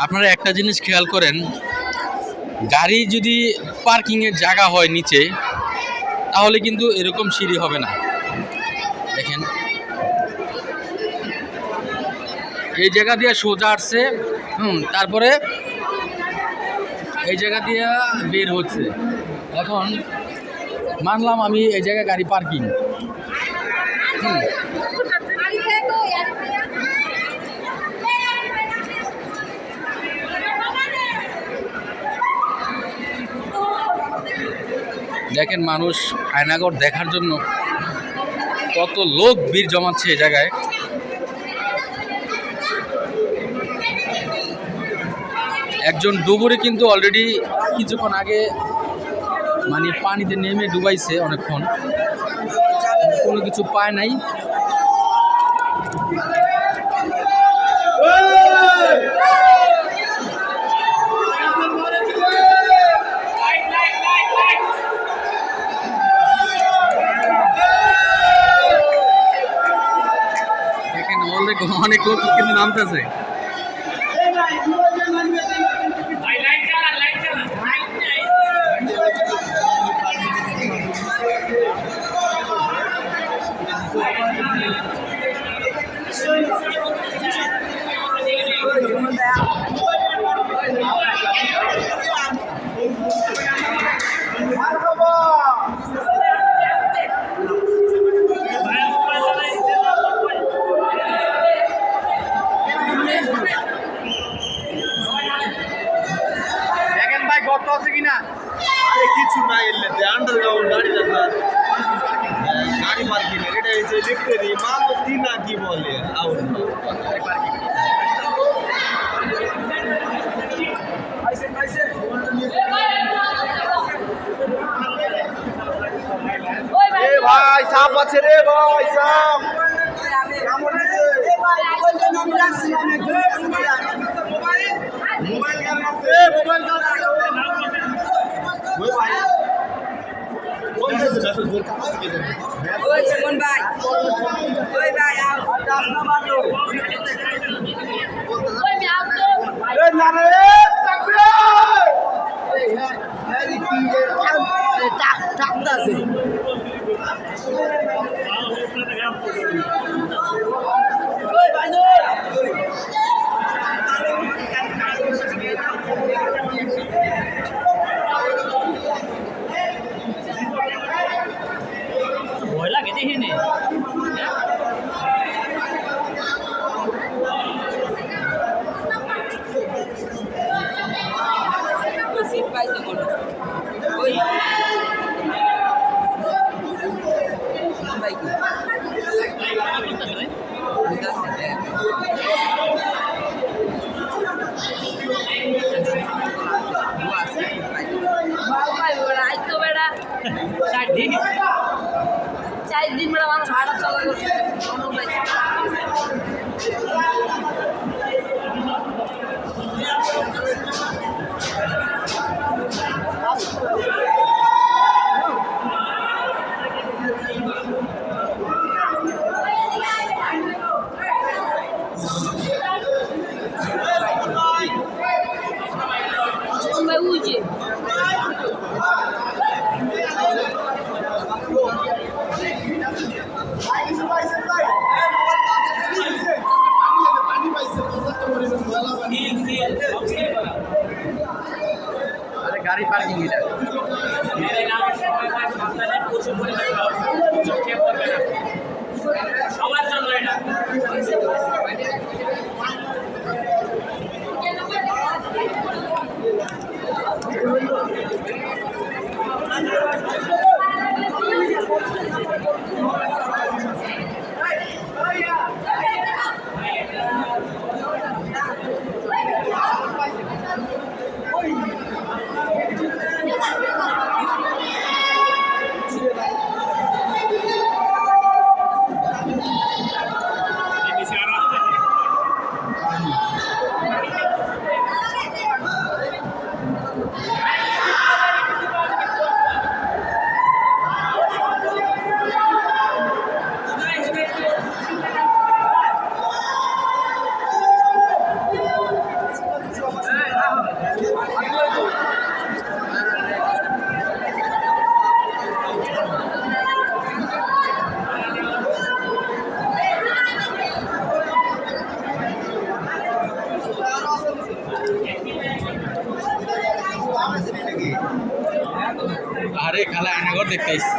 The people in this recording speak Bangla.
আপনারা একটা জিনিস খেয়াল করেন, গাড়ি যদি পার্কিংয়ের জায়গা হয় নিচে, তাহলে কিন্তু এরকম সিঁড়ি হবে না। দেখেন এই জায়গা দিয়ে সোজা আসছে, তারপরে এই জায়গা দিয়ে বের হচ্ছে। এখন মানলাম আমি এই জায়গায় গাড়ি পার্কিং, দেখেন মানুষ আয়নাঘর দেখার জন্য কত লোক ভিড় জমাচ্ছে এই জায়গায়। একজন ডুবুরি কিন্তু অলরেডি কিছুক্ষণ আগে মানে পানিতে নেমে ডুবাইছে, অনেকক্ষণ কোনো কিছু পায় নাই। দেখেন অনেক লোক কিন্তু নামতেছে। গর্ত আছে কিনা? আরে কিছু নাই, এলে আন্ডারগ্রাউন্ড গাড়ি রাখা, গাড়ি পার্কিং এটা হচ্ছে লিফটেরই মানুষ কি না কি বলে আউট ভাই সাপ আছে রে ভাই, সাপ মোবাইল ভয় লাগে দেখিনি। চার দিন বেড়া মানুষ হাঁটা চলা করছে। উঠে গাড়ি পার্কিং এটা সবার জন্য এটা আরে খালা আয়নাঘর দেখতে আইছি